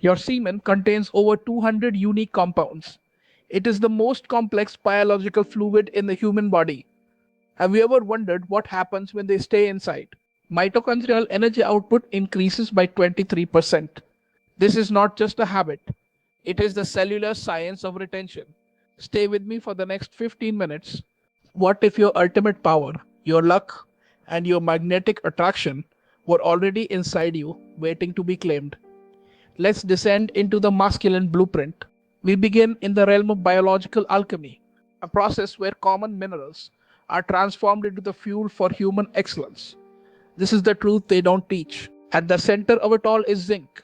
Your semen contains over 200 unique compounds. It is the most complex biological fluid in the human body. Have you ever wondered what happens when they stay inside? Mitochondrial energy output increases by 23%. This is not just a habit, it is the cellular science of retention. Stay with me for the next 15 minutes. What if your ultimate power, your luck, and your magnetic attraction were already inside you, waiting to be claimed? Let's descend into the masculine blueprint. We begin in the realm of biological alchemy, a process where common minerals are transformed into the fuel for human excellence. This is the truth they don't teach. At the center of it all is zinc.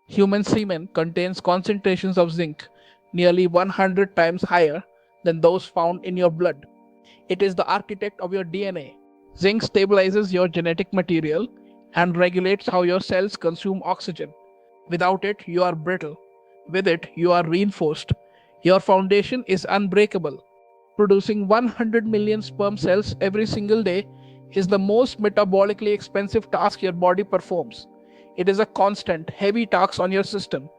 Human semen contains concentrations of zinc nearly 100 times higher than those found in your blood. It is the architect of your DNA. Zinc stabilizes your genetic material and regulates how your cells consume oxygen. Without it, you are brittle. With it, you are reinforced. Your foundation is unbreakable. Producing 100 million sperm cells every single day is the most metabolically expensive task your body performs. It is a constant, heavy tax on your system.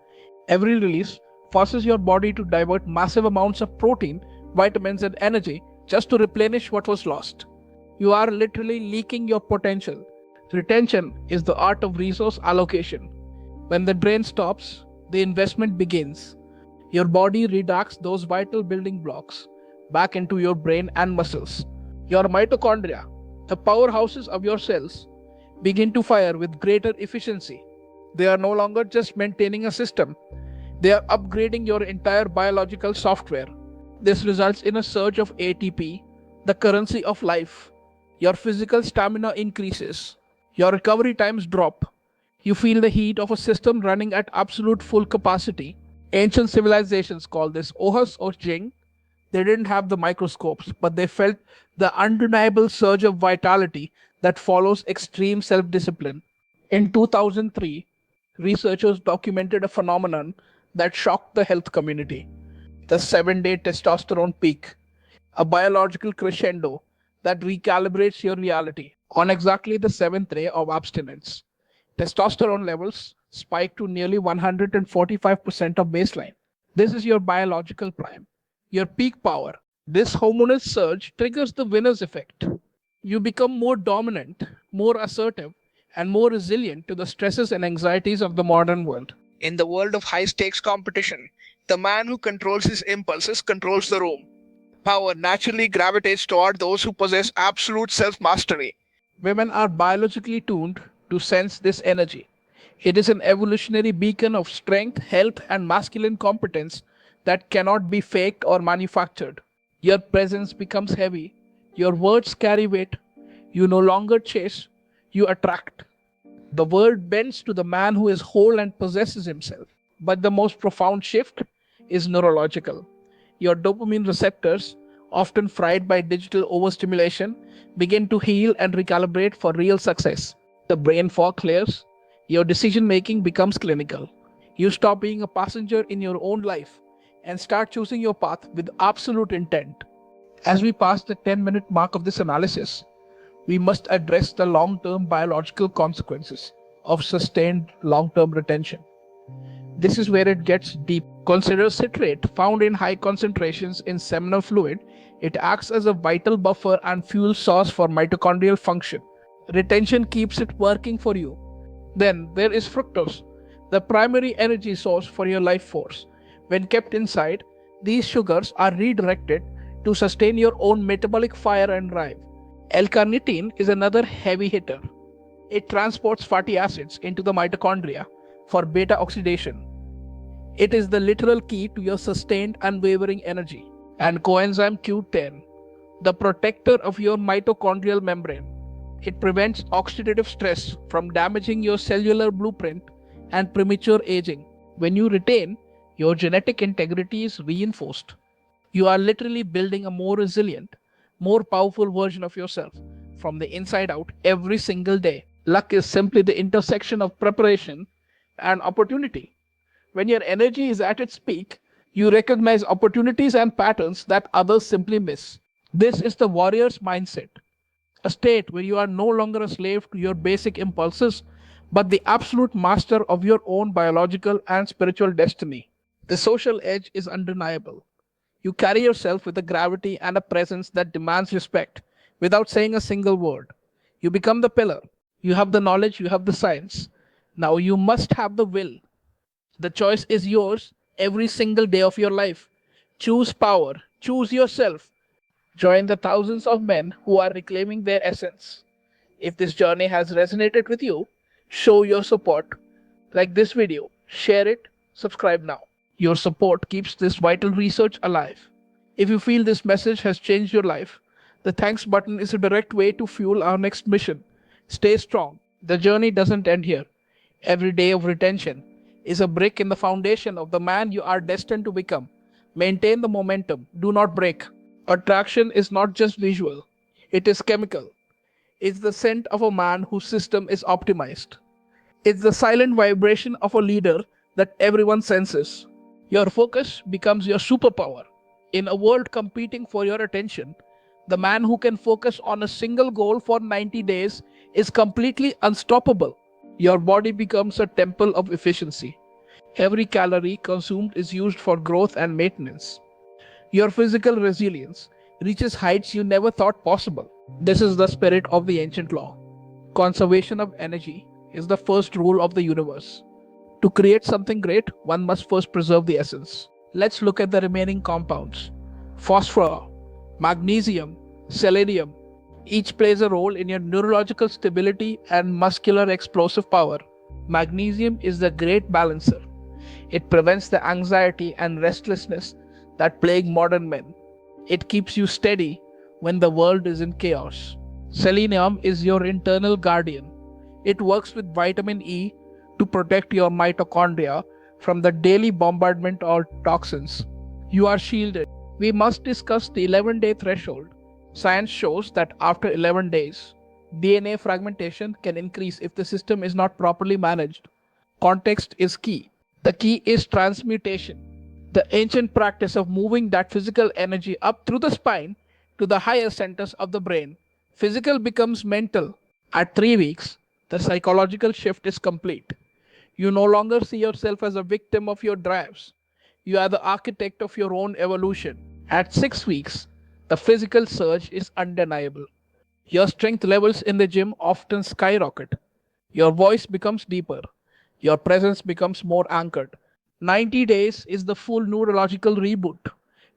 Every release forces your body to divert massive amounts of protein, vitamins, and energy just to replenish what was lost. You are literally leaking your potential. Retention is the art of resource allocation. When the drain stops, the investment begins. Your body redirects those vital building blocks back into your brain and muscles. Your mitochondria, the powerhouses of your cells, begin to fire with greater efficiency. They are no longer just maintaining a system, they are upgrading your entire biological software. This results in a surge of ATP, the currency of life. Your physical stamina increases, your recovery times drop. You feel the heat of a system running at absolute full capacity. Ancient civilizations call this Ohus or Jing. They didn't have the microscopes, but they felt the undeniable surge of vitality that follows extreme self discipline. In 2003, researchers documented a phenomenon that shocked the health community: the 7-day testosterone peak, a biological crescendo that recalibrates your reality. On exactly the seventh day of abstinence, testosterone levels spike to nearly 145% of baseline. This is your biological prime, your peak power. This hormonal surge triggers the winner's effect. You become more dominant, more assertive, and more resilient to the stresses and anxieties of the modern world. In the world of high stakes competition, the man who controls his impulses controls the room. Power naturally gravitates toward those who possess absolute self mastery. Women are biologically tuned to sense this energy. It is an evolutionary beacon of strength, health, and masculine competence that cannot be faked or manufactured. Your presence becomes heavy, your words carry weight. You no longer chase, you attract. The world bends to the man who is whole and possesses himself. But the most profound shift is neurological. Your dopamine receptors, often fried by digital overstimulation, begin to heal and recalibrate for real success. The brain fog clears, your decision making becomes clinical. You stop being a passenger in your own life and start choosing your path with absolute intent. As we pass the 10-minute mark of this analysis, we must address the long term biological consequences of sustained long term retention. This is where it gets deep. Consider citrate, found in high concentrations in seminal fluid. It acts as a vital buffer and fuel source for mitochondrial function. Retention keeps it working for you. Then there is fructose, the primary energy source for your life force. When kept inside, these sugars are redirected to sustain your own metabolic fire and drive. L-carnitine is another heavy hitter. It transports fatty acids into the mitochondria for beta oxidation. It is the literal key to your sustained, unwavering energy. And coenzyme Q10, the protector of your mitochondrial membrane. It prevents oxidative stress from damaging your cellular blueprint and premature aging. When you retain, your genetic integrity is reinforced. You are literally building a more resilient, more powerful version of yourself from the inside out every single day. Luck is simply the intersection of preparation and opportunity. When your energy is at its peak, you recognize opportunities and patterns that others simply miss. This is the warrior's mindset, a state where you are no longer a slave to your basic impulses, but the absolute master of your own biological and spiritual destiny. The social edge is undeniable. You carry yourself with a gravity and a presence that demands respect without saying a single word. You become the pillar. You have the knowledge, you have the science. Now you must have the will. The choice is yours every single day of your life. Choose power, choose yourself. Join the thousands of men who are reclaiming their essence. If this journey has resonated with you, show your support. Like this video, share it, subscribe now. Your support keeps this vital research alive. If you feel this message has changed your life, the thanks button is a direct way to fuel our next mission. Stay strong. The journey doesn't end here. Every day of retention is a brick in the foundation of the man you are destined to become. Maintain the momentum. Do not break. Attraction is not just visual, it is chemical. It's the scent of a man whose system is optimized. It's the silent vibration of a leader that everyone senses. Your focus becomes your superpower. In a world competing for your attention, the man who can focus on a single goal for 90 days is completely unstoppable. Your body becomes a temple of efficiency. Every calorie consumed is used for growth and maintenance. Your physical resilience reaches heights you never thought possible. This is the spirit of the ancient law. Conservation of energy is the first rule of the universe. To create something great, one must first preserve the essence. Let's look at the remaining compounds. Phosphor, magnesium, selenium. Each plays a role in your neurological stability and muscular explosive power. Magnesium is the great balancer. It prevents the anxiety and restlessness that plague modern men. It keeps you steady when the world is in chaos. Selenium is your internal guardian. It works with vitamin E to protect your mitochondria from the daily bombardment of toxins. You are shielded. We must discuss the 11-day threshold. Science shows that after 11 days, DNA fragmentation can increase if the system is not properly managed. Context is key. The key is transmutation, the ancient practice of moving that physical energy up through the spine to the higher centers of the brain. Physical becomes mental. At 3 weeks, the psychological shift is complete. You no longer see yourself as a victim of your drives. You are the architect of your own evolution. At 6 weeks, the physical surge is undeniable. Your strength levels in the gym often skyrocket. Your voice becomes deeper. Your presence becomes more anchored. 90 days is the full neurological reboot.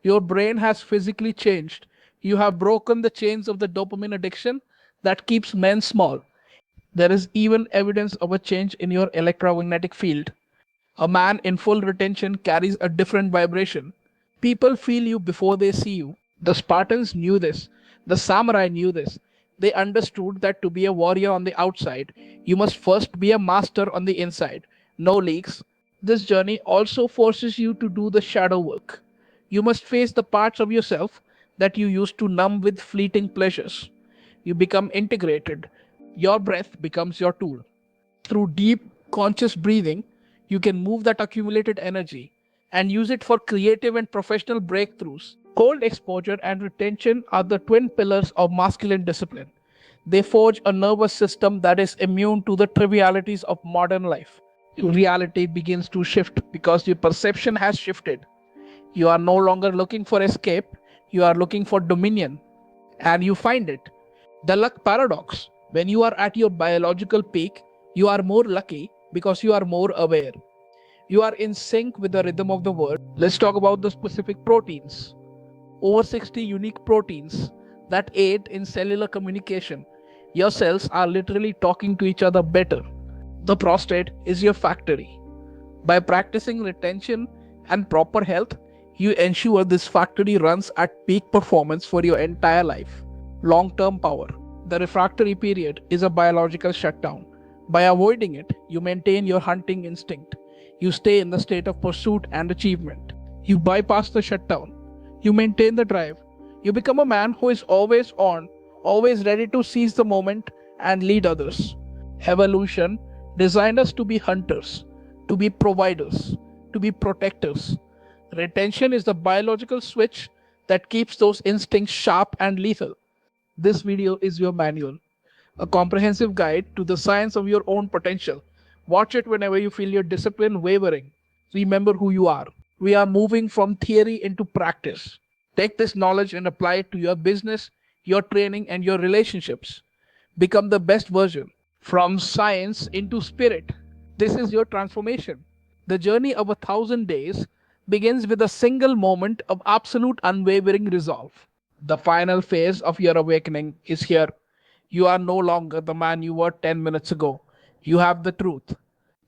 Your brain has physically changed. You have broken the chains of the dopamine addiction that keeps men small. There is even evidence of a change in your electromagnetic field. A man in full retention carries a different vibration. People feel you before they see you. The Spartans knew this. The samurai knew this. They understood that to be a warrior on the outside, you must first be a master on the inside. No leaks. This journey also forces you to do the shadow work. You must face the parts of yourself that you used to numb with fleeting pleasures. You become integrated. Your breath becomes your tool. Through deep, conscious breathing, you can move that accumulated energy and use it for creative and professional breakthroughs. Cold exposure and retention are the twin pillars of masculine discipline. They forge a nervous system that is immune to the trivialities of modern life. Reality begins to shift because your perception has shifted. You are no longer looking for escape, you are looking for dominion. And you find it. The luck paradox. When you are at your biological peak, you are more lucky because you are more aware. You are in sync with the rhythm of the world. Let's talk about the specific proteins. Over 60 unique proteins that aid in cellular communication. Your cells are literally talking to each other better. The prostate is your factory. By practicing retention and proper health, you ensure this factory runs at peak performance for your entire life. Long term power. The refractory period is a biological shutdown. By avoiding it, you maintain your hunting instinct. You stay in the state of pursuit and achievement. You bypass the shutdown. You maintain the drive. You become a man who is always on, always ready to seize the moment and lead others. Evolution designed us to be hunters, to be providers, to be protectors. Retention is the biological switch that keeps those instincts sharp and lethal. This video is your manual. a comprehensive guide to the science of your own potential. Watch it whenever you feel your discipline wavering. Remember who you are. We are moving from theory into practice. Take this knowledge and apply it to your business, your training, and your relationships. Become the best version. From science into spirit. This is your transformation. The journey of 1,000 days begins with a single moment of absolute unwavering resolve. The final phase of your awakening is here. You are no longer the man you were 10 minutes ago. You have the truth.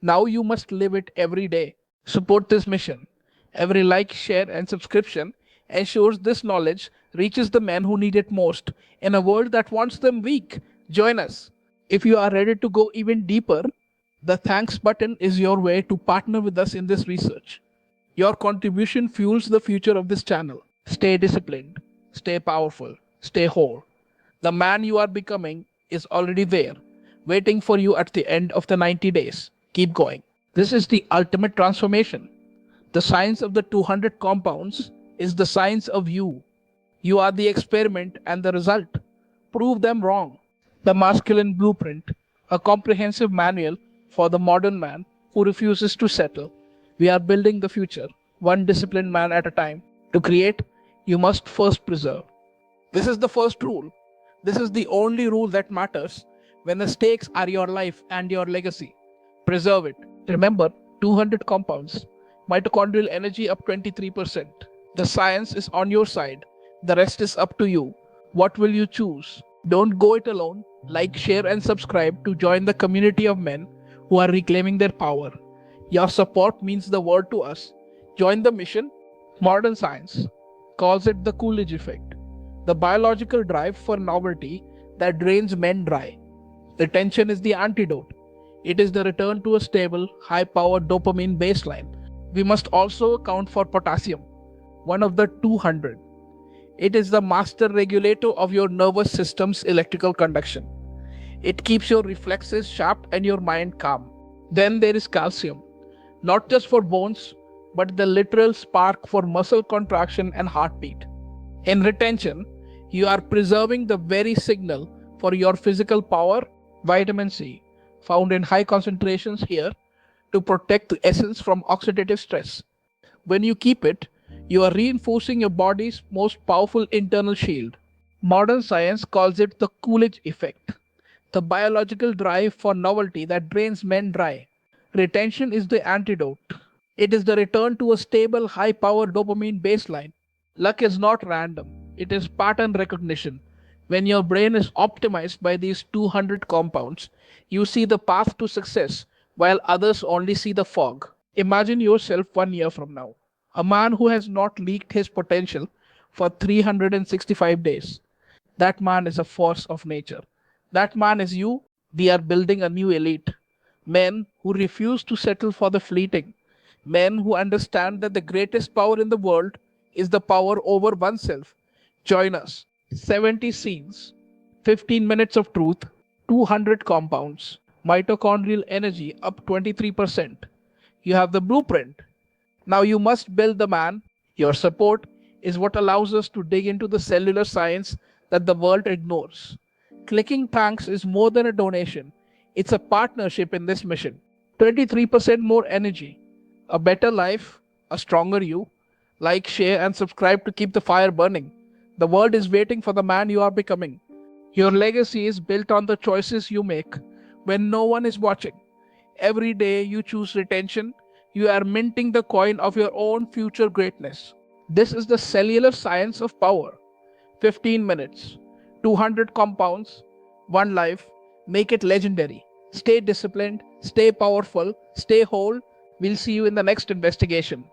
Now you must live it every day. Support this mission. Every like, share, and subscription ensures this knowledge reaches the men who need it most in a world that wants them weak. Join us. If you are ready to go even deeper, the thanks button is your way to partner with us in this research. Your contribution fuels the future of this channel. Stay disciplined, stay powerful, stay whole. The man you are becoming is already there, waiting for you at the end of the 90 days. Keep going. This is the ultimate transformation. The science of the 200 compounds is the science of you. You are the experiment and the result. Prove them wrong. The Masculine Blueprint, a comprehensive manual for the modern man who refuses to settle. We are building the future, one disciplined man at a time. To create, you must first preserve. This is the first rule. This is the only rule that matters when the stakes are your life and your legacy. Preserve it. Remember, 200 compounds, mitochondrial energy up 23%. The science is on your side. The rest is up to you. What will you choose? Don't go it alone. Like, share, and subscribe to join the community of men who are reclaiming their power. Your support means the world to us. Join the mission. Modern science calls it the Coolidge effect, the biological drive for novelty that drains men dry. Retention is the antidote. It is the return to a stable, high powered dopamine baseline. We must also account for potassium, one of the 200. It is the master regulator of your nervous system's electrical conduction. It keeps your reflexes sharp and your mind calm. Then there is calcium, not just for bones, but the literal spark for muscle contraction and heartbeat. In retention, you are preserving the very signal for your physical power, vitamin C, found in high concentrations here, to protect the essence from oxidative stress. When you keep it, you are reinforcing your body's most powerful internal shield. Modern science calls it the Coolidge effect, the biological drive for novelty that drains men dry. Retention is the antidote. It is the return to a stable, high powered dopamine baseline. Luck is not random, it is pattern recognition. When your brain is optimized by these 200 compounds, you see the path to success while others only see the fog. Imagine yourself 1 year from now, a man who has not leaked his potential for 365 days. That man is a force of nature. That man is you. We are building a new elite. Men who refuse to settle for the fleeting. Men who understand that the greatest power in the world is the power over oneself. Join us. 70 scenes, 15 minutes of truth, 200 compounds, mitochondrial energy up 23%. You have the blueprint. Now you must build the man. Your support is what allows us to dig into the cellular science that the world ignores. Clicking thanks is more than a donation, it's a partnership in this mission. 23% more energy, a better life, a stronger you. Like, share, and subscribe to keep the fire burning. The world is waiting for the man you are becoming. Your legacy is built on the choices you make when no one is watching. Every day you choose retention, you are minting the coin of your own future greatness. This is the cellular science of power. 15 minutes, 200 compounds, one life. Make it legendary. Stay disciplined, stay powerful, stay whole. We'll see you in the next investigation.